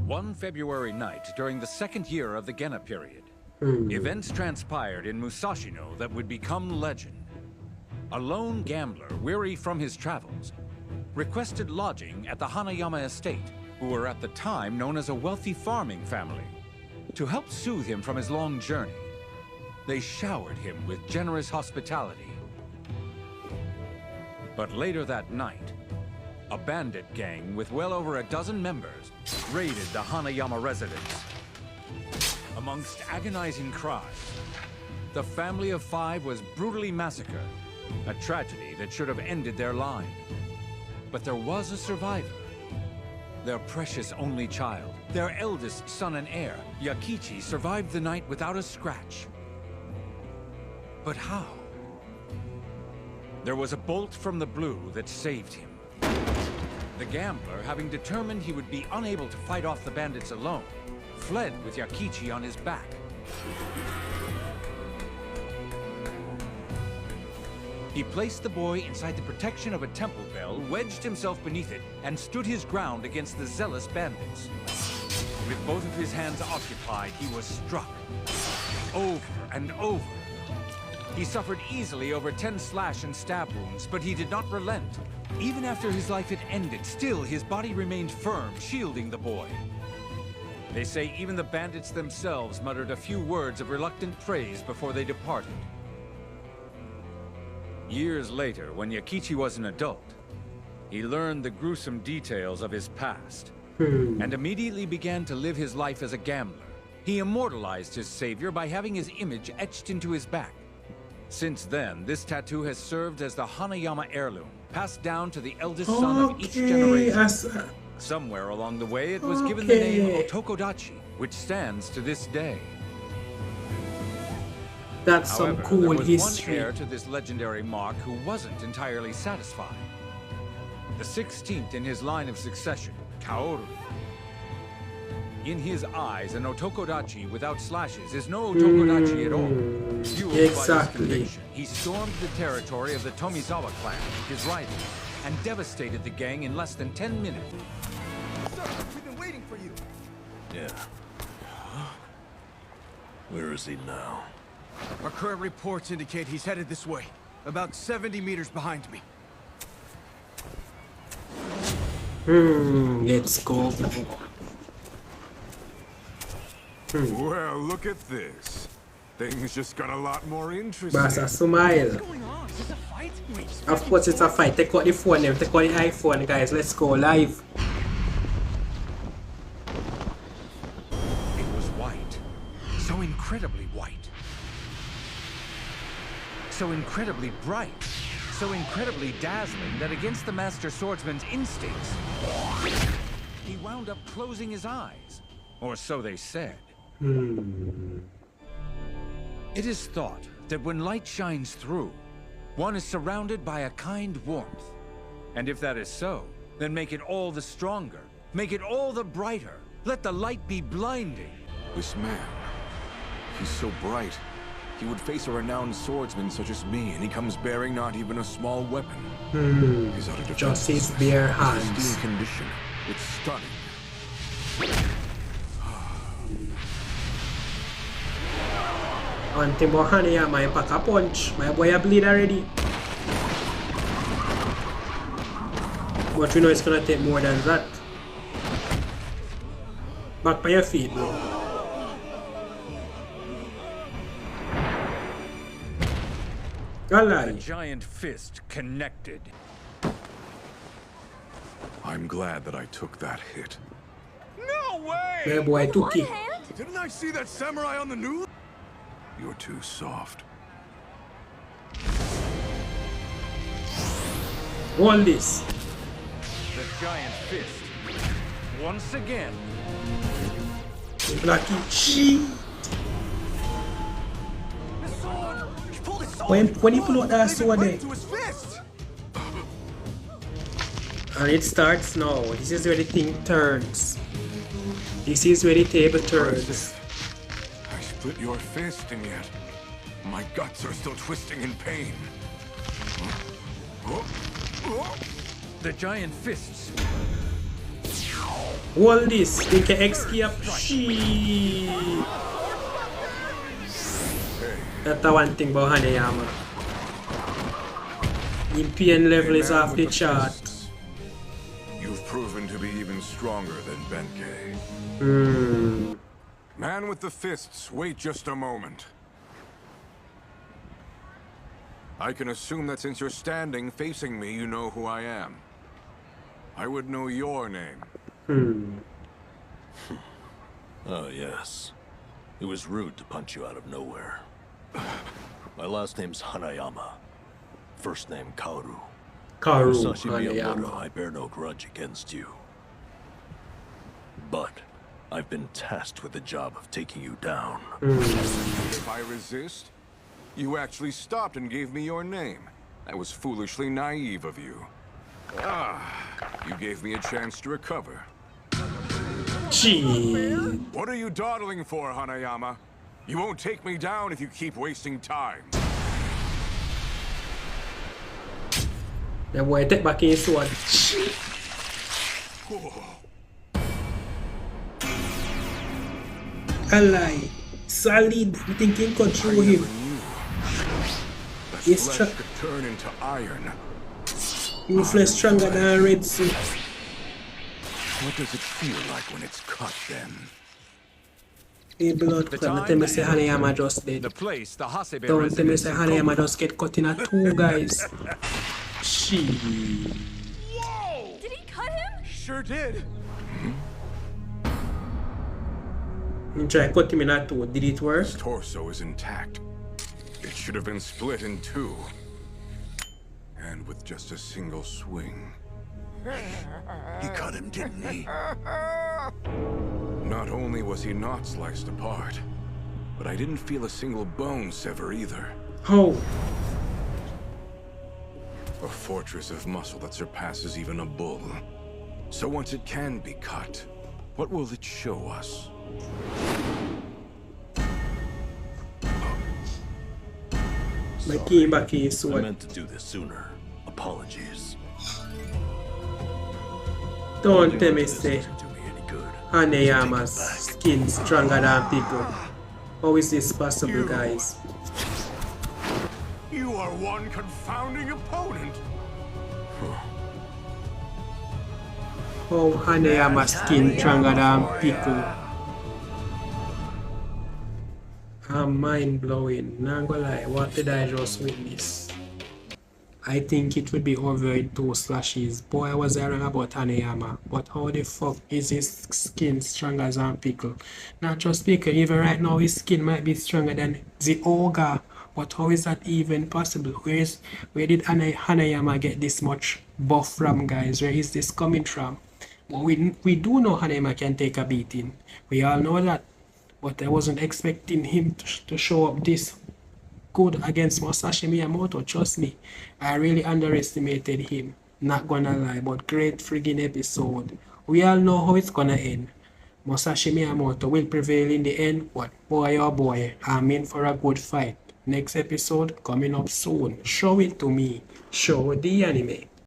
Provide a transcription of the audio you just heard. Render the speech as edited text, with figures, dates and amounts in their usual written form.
One February night during the second year of the Gena period, events transpired in Musashino that would become legend. A lone gambler, weary from his travels, requested lodging at the Hanayama estate, who were at the time known as a wealthy farming family. To help soothe him from his long journey, they showered him with generous hospitality. But later that night, a bandit gang with well over a dozen members raided the Hanayama residence. Amongst agonizing cries, the family of 5 was brutally massacred, a tragedy that should have ended their line. But there was a survivor. Their precious only child, their eldest son and heir, Yakichi, survived the night without a scratch. But how? There was a bolt from the blue that saved him. The gambler, having determined he would be unable to fight off the bandits alone, fled with Yakichi on his back. He placed the boy inside the protection of a temple bell, wedged himself beneath it, and stood his ground against the zealous bandits. With both of his hands occupied, he was struck. Over and over. He suffered easily over 10 slash and stab wounds, but he did not relent. Even after his life had ended, still his body remained firm, shielding the boy. They say even the bandits themselves muttered a few words of reluctant praise before they departed. Years later, when Yakichi was an adult, he learned the gruesome details of his past, and immediately began to live his life as a gambler. He immortalized his savior by having his image etched into his back. Since then, this tattoo has served as the Hanayama heirloom, passed down to the eldest son of each generation. Somewhere along the way, it was given the name Otokodachi, which stands to this day. That's some However, cool there was history. one heir to this legendary mark who wasn't entirely satisfied. The 16th in his line of succession, Kaoru. In his eyes, an Otokodachi without slashes is no Otokodachi at all. Fueled by this conviction, he stormed the territory of the Tomizawa clan, his rival, and devastated the gang in less than 10 minutes. Sir, we've been waiting for you. Yeah. Where is he now? Our current reports indicate he's headed this way, about 70 meters behind me. Let's go. Well, look at this. Things just got a lot more interesting. Basa smile. What's going on? Is this a fight? Of course it's a fight. Take out the phone now. Take out the iPhone, guys. Let's go live. It was white. So incredibly white. So incredibly bright. So incredibly dazzling that against the Master Swordsman's instincts, he wound up closing his eyes. Or so they said. It is thought that when light shines through, one is surrounded by a kind warmth. And if that is so, then make it all the stronger. Make it all the brighter. Let the light be blinding. This man, he's so bright. He would face a renowned swordsman such as me, and he comes bearing not even a small weapon. He's out of defense. Just his bare His hands. pristine condition. It's stunning. One thing about Hanayama, I pack a punch. My boy a bleed already. But you know it's gonna take more than that. Back by your feet, bro. The Alright. giant fist connected. I'm glad that I took that hit. No way! My boy took it. Didn't I see that samurai on the news? You're too soft. Hold this. The giant fist. Once again. Blacky cheat. His sword! He pulled his sword! When he pull out that sword there. To his fist! And it starts now. This is where the thing turns. This is where the table turns. I split your fist, and yet my guts are still twisting in pain. The giant fists All this, they can escape. Shit. That's the one thing about Hanayama. The pain level is off the chart. You've proven to be even stronger than Benkei. Man with the fists, wait just a moment. I can assume that since you're standing facing me, you know who I am. I would know your name. Oh, yes. It was rude to punch you out of nowhere. My last name's Hanayama. First name Kaoru. Kaoru Musashi Miyamoto, Hanayama. I bear no grudge against you. But I've been tasked with the job of taking you down. If I resist, you actually stopped and gave me your name. That was foolishly naive of you. You gave me a chance to recover. Gee. What are you dawdling for, Hanayama? You won't take me down if you keep wasting time. The boy take back his sword. A lie. Solid. I'm thinking cut through him. His Flesh could turn into iron. flesh stronger than Red Sea. What does it feel like when it's cut then? The blood clot. Tell me say Hanayama just dead. The place, the Hasebe Don't tell me residence say is Hanayama gone. just get cut in a two, guys. She. Did he cut him? Sure did. You try cut him in a two. Did it work? His torso is intact. It should have been split in two. And with just a single swing. He cut him, didn't he? Not only was he not sliced apart, but I didn't feel a single bone sever either. How? A fortress of muscle that surpasses even a bull. So once it can be cut, what will it show us? Baki I sword. meant to do this sooner. Apologies. Don't tell me say This doesn't do me any good. Hanayama's skin stronger than people. How is this possible, guys? You are one confounding opponent. How Hanayama's skin stronger than people? I'm mind blowing. Not gonna lie, what did I just witness? I think it would be over in 2 slashes. Boy, I was wrong about Hanayama. But how the fuck is his skin stronger than pickle? Not just pickle, even right now his skin might be stronger than the ogre. But how is that even possible? Where did Hanayama get this much buff from, guys? Where is this coming from? Well, we do know Hanayama can take a beating. We all know that. But I wasn't expecting him to show up this good against Musashi Miyamoto. Trust me, I really underestimated him. Not gonna lie, but great friggin' episode. We all know how it's gonna end. Musashi Miyamoto will prevail in the end, but boy oh boy, I'm in for a good fight. Next episode coming up soon. Show it to me. Show the anime.